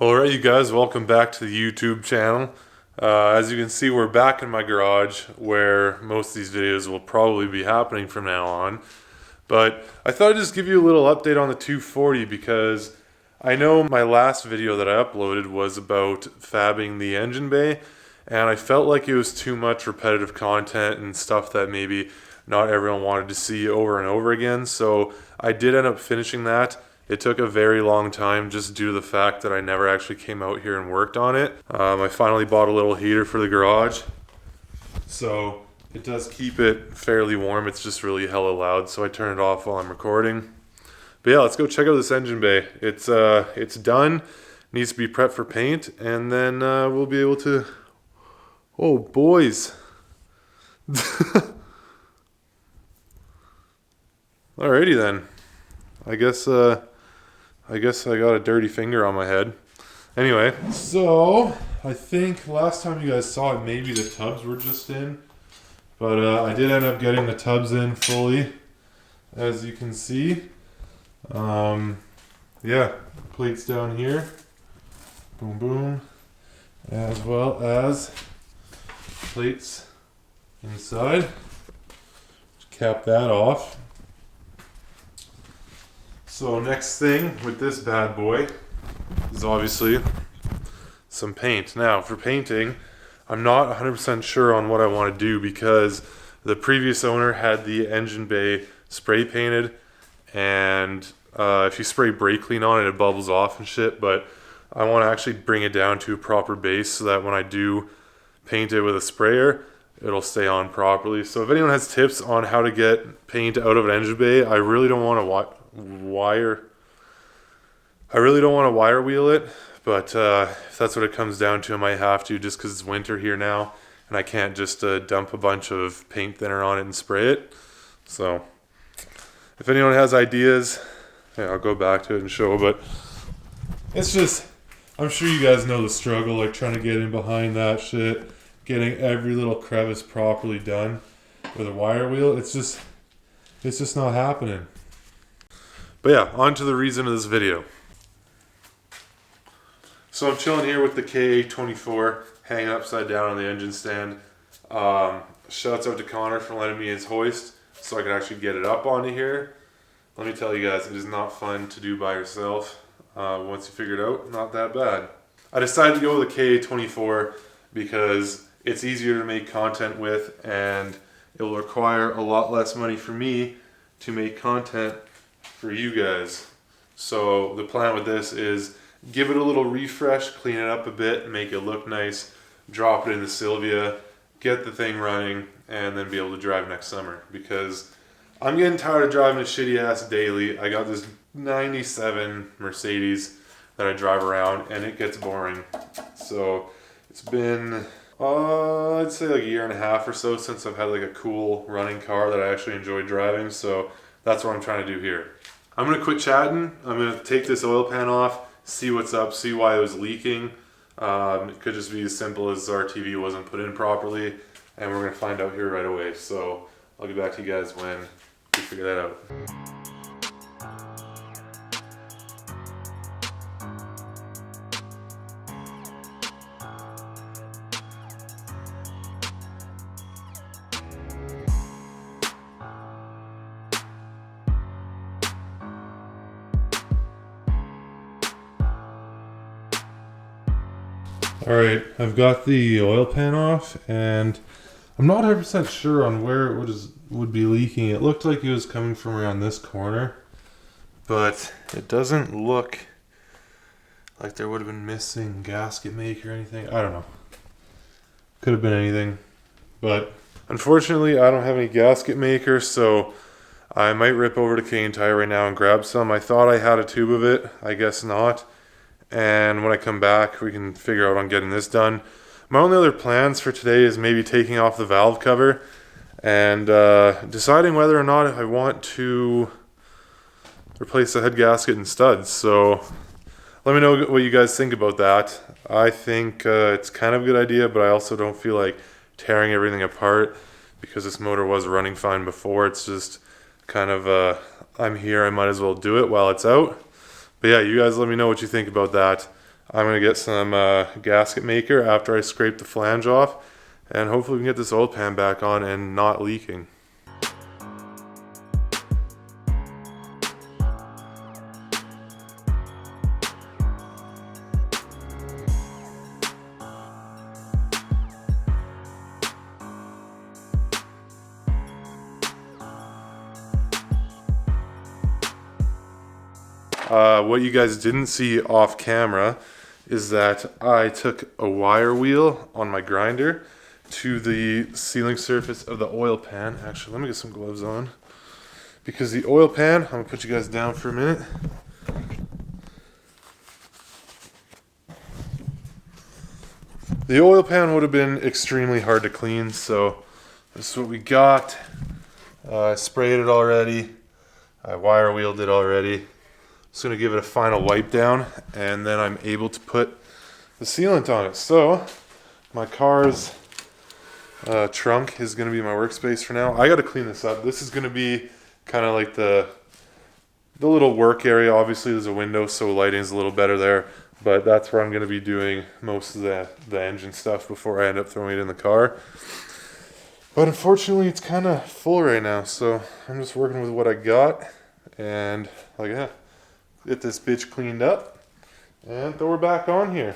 Alright, you guys, welcome back to the YouTube channel. As you can see, we're back in my garage where most of these videos will probably be happening from now on. But I thought I'd just give you a little update on the 240 because I know my last video that I uploaded was about fabbing the engine bay, and I felt like it was too much repetitive content and stuff that maybe not everyone wanted to see over and over again. So I did end up finishing that. It took a very long time just due to the fact that I never actually came out here and worked on it. I finally bought a little heater for the garage, so it does keep it fairly warm. It's just really hella loud, so I turn it off while I'm recording. But yeah, let's go check out this engine bay. It's done, needs to be prepped for paint, and then we'll be able to... Oh, boys. Alrighty then. I guess I got a dirty finger on my head. Anyway, so I think last time you guys saw it, maybe the tubs were just in. But I did end up getting the tubs in fully, as you can see. Yeah, plates down here. Boom, boom. As well as plates inside. Cap that off. So next thing with this bad boy is obviously some paint. Now for painting, I'm not 100% sure on what I want to do because the previous owner had the engine bay spray painted, and if you spray brake clean on it, it bubbles off and shit, but I want to actually bring it down to a proper base so that when I do paint it with a sprayer, it'll stay on properly. So if anyone has tips on how to get paint out of an engine bay, I really don't want to wire wheel it, but if that's what it comes down to, I might have to, just because it's winter here now and I can't just dump a bunch of paint thinner on it and spray it. So if anyone has ideas, yeah, I'll go back to it and show, but it's just, I'm sure you guys know the struggle, like trying to get in behind that shit, getting every little crevice properly done with a wire wheel. It's just not happening. But yeah, on to the reason of this video. So I'm chilling here with the Ka24 hanging upside down on the engine stand. Shouts out to Connor for letting me his hoist so I could actually get it up onto here. Let me tell you guys, it is not fun to do by yourself. Once you figure it out, not that bad. I decided to go with the Ka24 because it's easier to make content with, and it will require a lot less money for me to make content for you guys. So the plan with this is give it a little refresh, clean it up a bit, make it look nice, drop it in the Silvia, get the thing running, and then be able to drive next summer, because I'm getting tired of driving a shitty ass daily. I got this 97 Mercedes that I drive around and it gets boring. So it's been I'd say like a year and a half or so since I've had like a cool running car that I actually enjoy driving, so that's what I'm trying to do here. I'm going to quit chatting. I'm going to take this oil pan off, see what's up, see why it was leaking. It could just be as simple as our TV wasn't put in properly, and we're going to find out here right away. So I'll get back to you guys when we figure that out. Alright, I've got the oil pan off, and I'm not 100% sure on where it would be leaking. It looked like it was coming from around this corner, but it doesn't look like there would have been missing gasket make or anything. I don't know. Could have been anything, but unfortunately I don't have any gasket maker, so I might rip over to Ka24de right now and grab some. I thought I had a tube of it, I guess not. And when I come back, we can figure out on getting this done. My only other plans for today is maybe taking off the valve cover and deciding whether or not I want to replace the head gasket and studs. So let me know what you guys think about that. I think it's kind of a good idea, but I also don't feel like tearing everything apart because this motor was running fine before. It's just kind of, I'm here, I might as well do it while it's out. But yeah, you guys let me know what you think about that. I'm going to get some gasket maker after I scrape the flange off, and hopefully we can get this oil pan back on and not leaking. What you guys didn't see off camera is that I took a wire wheel on my grinder to the sealing surface of the oil pan. Actually, let me get some gloves on, because the oil pan, I'm gonna put you guys down for a minute. The oil pan would have been extremely hard to clean, so this is what we got. I sprayed it already. I wire wheeled it already. Just going to give it a final wipe down, and then I'm able to put the sealant on it. So my car's trunk is going to be my workspace for now. I got to clean this up. This is going to be kind of like the little work area. Obviously there's a window, so lighting is a little better there, but that's where I'm going to be doing most of the engine stuff before I end up throwing it in the car. But unfortunately it's kind of full right now, so I'm just working with what I got, and like, yeah, get this bitch cleaned up and throw her back on here.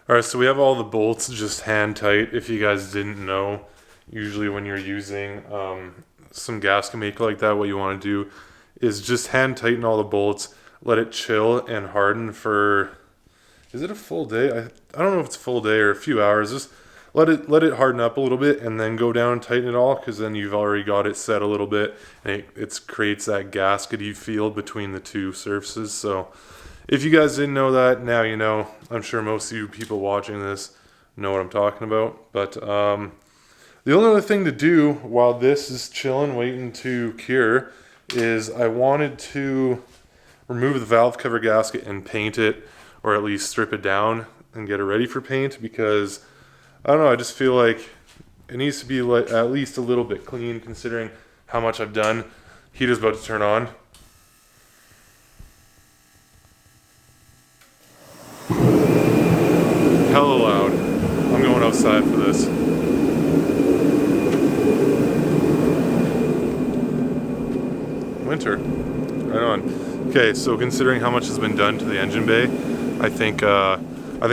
Alright, so we have all the bolts just hand tight. If you guys didn't know, usually when you're using some gasket maker like that, what you want to do is just hand tighten all the bolts, let it chill and harden for, is it a full day? I don't know if it's a full day or a few hours. Just let it harden up a little bit and then go down and tighten it all, because then you've already got it set a little bit, and it creates that gaskety feel between the two surfaces. So if you guys didn't know that, now you know. I'm sure most of you people watching this know what I'm talking about. But the only other thing to do while this is chilling, waiting to cure, is I wanted to remove the valve cover gasket and paint it, or at least strip it down and get it ready for paint, because I don't know, I just feel like it needs to be like at least a little bit clean considering how much I've done. Heater's about to turn on. Hella loud. I'm going outside for this. Winter. Right on. Okay, so considering how much has been done to the engine bay, I think I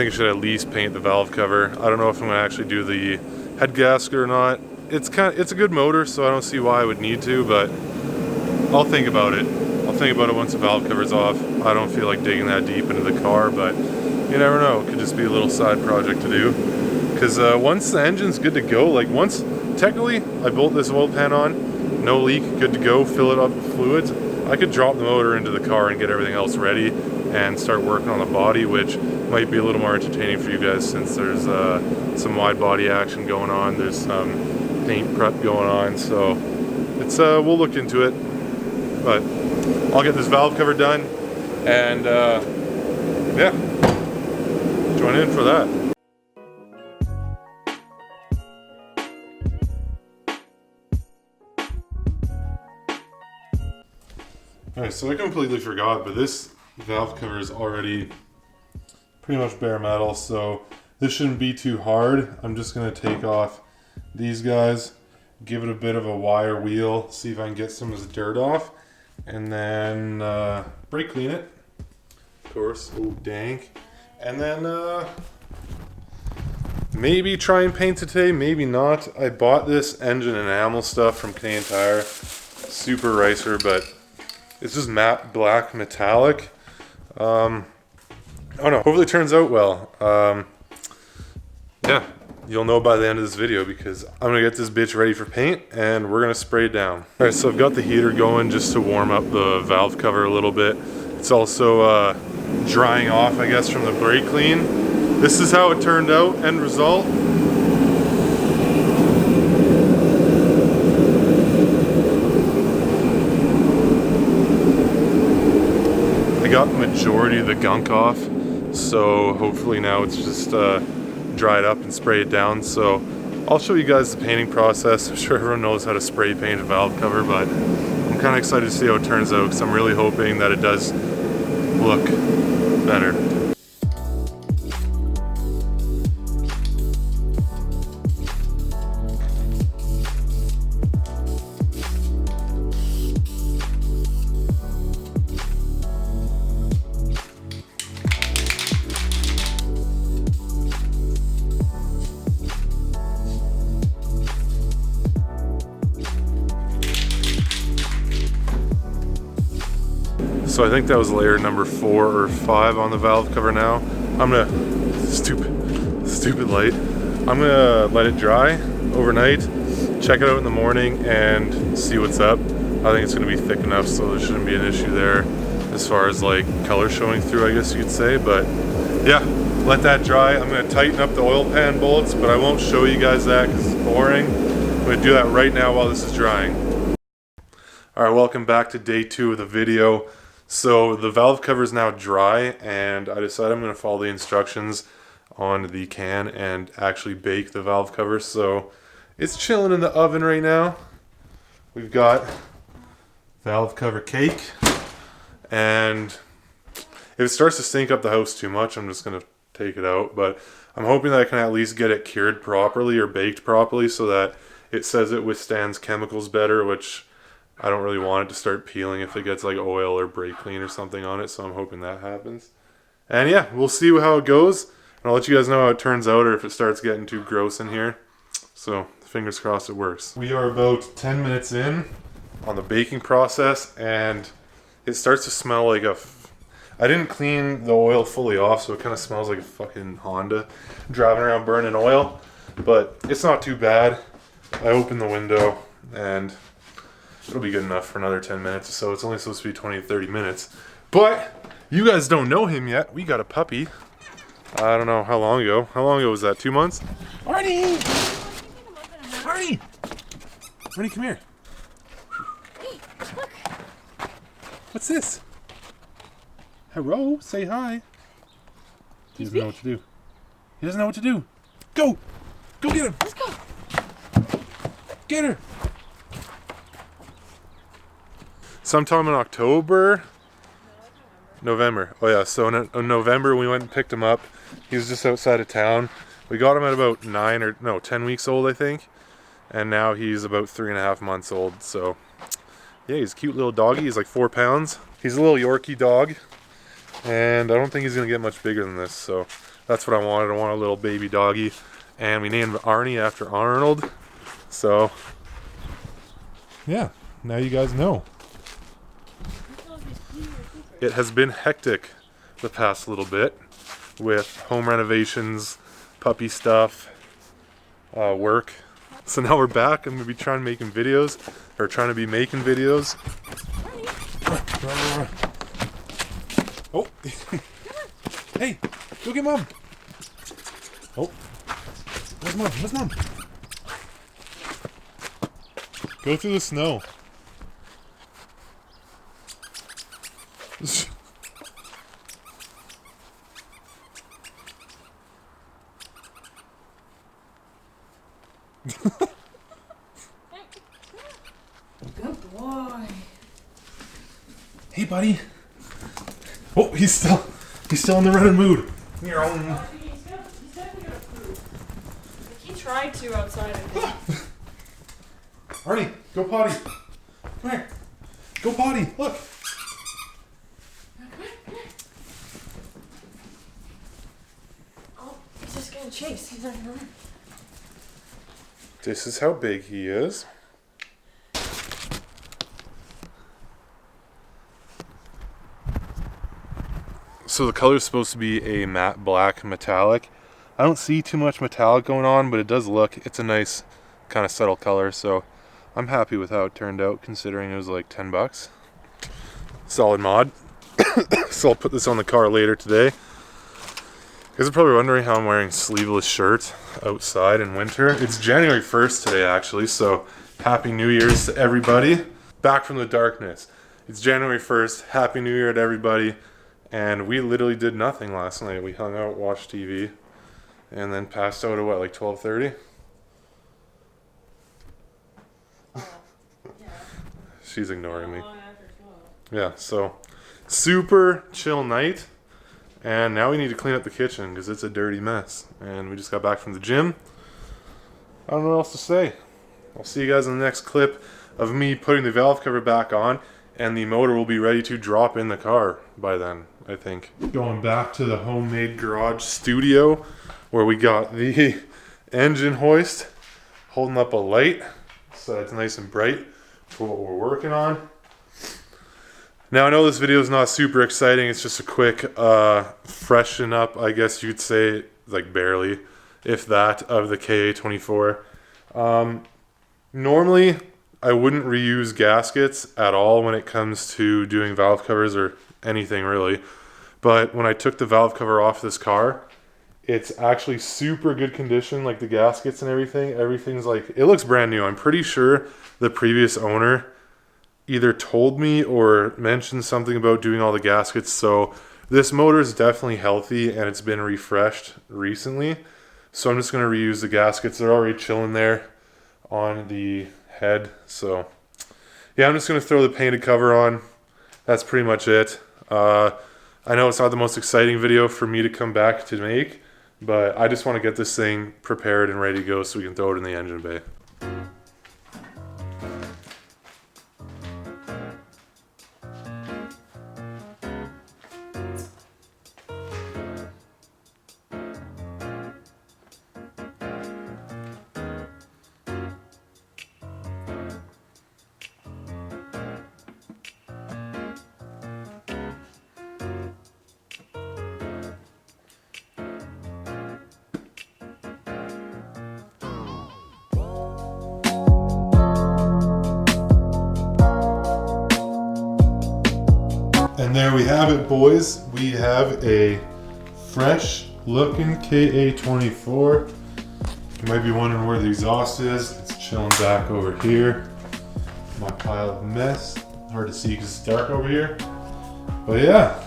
should at least paint the valve cover. I don't know if I'm gonna actually do the head gasket or not. It's a good motor, so I don't see why I would need to, but I'll think about it. I'll think about it once the valve cover's off. I don't feel like digging that deep into the car, but you never know. It could just be a little side project to do. Because once the engine's good to go, like once, technically, I bolt this oil pan on, no leak, good to go, fill it up with fluids, I could drop the motor into the car and get everything else ready and start working on the body, which might be a little more entertaining for you guys since there's some wide body action going on, there's some paint prep going on, so it's we'll look into it. But I'll get this valve cover done, and yeah, join in for that. Alright, so I completely forgot, but this valve cover is already pretty much bare metal, so this shouldn't be too hard. I'm just going to take off these guys, give it a bit of a wire wheel, see if I can get some of this dirt off, and then brake clean it, of course. Oh, dank. And then maybe try and paint it today, maybe not. I bought this engine enamel stuff from Canadian Tire, super ricer, but it's just matte black metallic. I don't know, hopefully it turns out well. Yeah, you'll know by the end of this video, because I'm gonna get this bitch ready for paint and we're gonna spray it down. All right, so I've got the heater going just to warm up the valve cover a little bit. It's also drying off, I guess, from the brake clean. This is how it turned out, end result. I got the majority of the gunk off, so hopefully now it's just dried up and sprayed down. So I'll show you guys the painting process. I'm sure everyone knows how to spray paint a valve cover, but I'm kind of excited to see how it turns out because I'm really hoping that it does look better. So I think that was layer number 4 or 5 on the valve cover now. I'm gonna, stupid light. I'm gonna let it dry overnight, check it out in the morning and see what's up. I think it's gonna be thick enough so there shouldn't be an issue there as far as like color showing through, I guess you could say. But yeah, let that dry. I'm gonna tighten up the oil pan bolts, but I won't show you guys that because it's boring. I'm gonna do that right now while this is drying. All right, welcome back to day 2 of the video. So the valve cover is now dry and I decided I'm going to follow the instructions on the can and actually bake the valve cover. So it's chilling in the oven right now. We've got valve cover cake, and if it starts to stink up the house too much, I'm just going to take it out. But I'm hoping that I can at least get it cured properly or baked properly so that it says it withstands chemicals better, which I don't really want it to start peeling if it gets like oil or brake clean or something on it, so I'm hoping that happens. And yeah, we'll see how it goes, and I'll let you guys know how it turns out or if it starts getting too gross in here. So fingers crossed it works. We are about 10 minutes in on the baking process, and it starts to smell like I didn't clean the oil fully off, so it kind of smells like a fucking Honda driving around burning oil, but it's not too bad. I opened the window and it'll be good enough for another 10 minutes or so. It's only supposed to be 20 to 30 minutes. But you guys don't know him yet. We got a puppy. I don't know how long ago. How long ago was that? 2 months? Artie! Artie! Artie, come here. Hey, look. What's this? Hello? Say hi. He doesn't know what to do. He doesn't know what to do. Go! Go get him! Let's go. Get her! Sometime in October, November. Oh yeah, so in November we went and picked him up. He was just outside of town. We got him at about 10 weeks old, I think. And now he's about 3.5 months old. So yeah, he's a cute little doggy. He's like 4 pounds. He's a little Yorkie dog. And I don't think he's gonna get much bigger than this. So that's what I wanted. I want a little baby doggy. And we named Arnie after Arnold. So yeah, now you guys know. It has been hectic the past little bit with home renovations, puppy stuff, work. So now we're back. I'm going to be trying to be making videos. Oh, hey, go get mom. Oh, where's mom? Where's mom? Go through the snow. Good boy. Hey, buddy. Oh, he's still in the running mood. Here, He's definitely gonna poop. Like, he tried to outside, I think. Arnie, go potty. Come here. Go potty. Look. Oh, he's just gonna chase. He's not running. This is how big he is. So the color is supposed to be a matte black metallic. I don't see too much metallic going on, but it does look, it's a nice kind of subtle color. So I'm happy with how it turned out considering it was like 10 bucks. Solid mod. So I'll put this on the car later today. You guys are probably wondering how I'm wearing a sleeveless shirt outside in winter. It's January 1st today actually, so Happy New Year's to everybody. Back from the darkness. It's January 1st. Happy New Year to everybody. And we literally did nothing last night. We hung out, watched TV, and then passed out at what, like 12:30? Yeah. She's ignoring me. Long after 12. Yeah, so super chill night. And now we need to clean up the kitchen because it's a dirty mess. And we just got back from the gym. I don't know what else to say. I'll see you guys in the next clip of me putting the valve cover back on, and the motor will be ready to drop in the car by then, I think. Going back to the homemade garage studio where we got the engine hoist holding up a light so it's nice and bright for what we're working on. Now I know this video is not super exciting, it's just a quick freshen up, I guess you'd say, like barely, if that, of the Ka24. Normally I wouldn't reuse gaskets at all when it comes to doing valve covers or anything really, but when I took the valve cover off this car, it's actually super good condition, like the gaskets and everything's like, it looks brand new. I'm pretty sure the previous owner either told me or mentioned something about doing all the gaskets, so this motor is definitely healthy and it's been refreshed recently. So I'm just going to reuse the gaskets. They're already chilling there on the head. So yeah, I'm just going to throw the painted cover on. That's pretty much it. I know it's not the most exciting video for me to come back to make, but I just want to get this thing prepared and ready to go so we can throw it in the engine bay. And there we have it, boys. We have a fresh looking Ka24. You might be wondering where the exhaust is. It's chilling back over here. My pile of mess. Hard to see because it's dark over here. But yeah.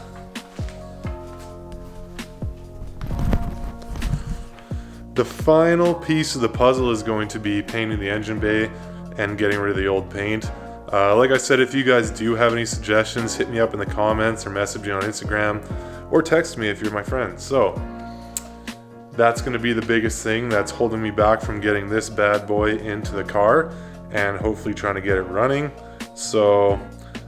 The final piece of the puzzle is going to be painting the engine bay and getting rid of the old paint. Like I said, if you guys do have any suggestions, hit me up in the comments or message me on Instagram or text me if you're my friend. So that's going to be the biggest thing that's holding me back from getting this bad boy into the car and hopefully trying to get it running. So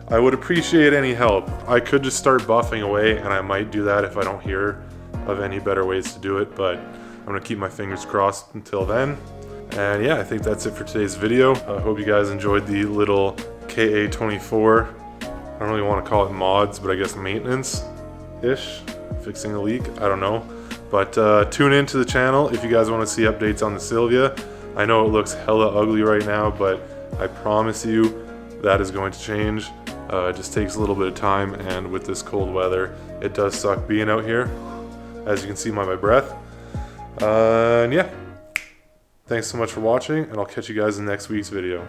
I would appreciate any help. I could just start buffing away, and I might do that if I don't hear of any better ways to do it, but I'm going to keep my fingers crossed until then. And yeah, I think that's it for today's video. I hope you guys enjoyed the little Ka24. I don't really want to call it mods, but I guess maintenance-ish, fixing a leak, I don't know. But tune in to the channel if you guys want to see updates on the Silvia. I know it looks hella ugly right now, but I promise you that is going to change. It just takes a little bit of time, and with this cold weather, it does suck being out here, as you can see by my breath. And yeah. Thanks so much for watching, and I'll catch you guys in next week's video.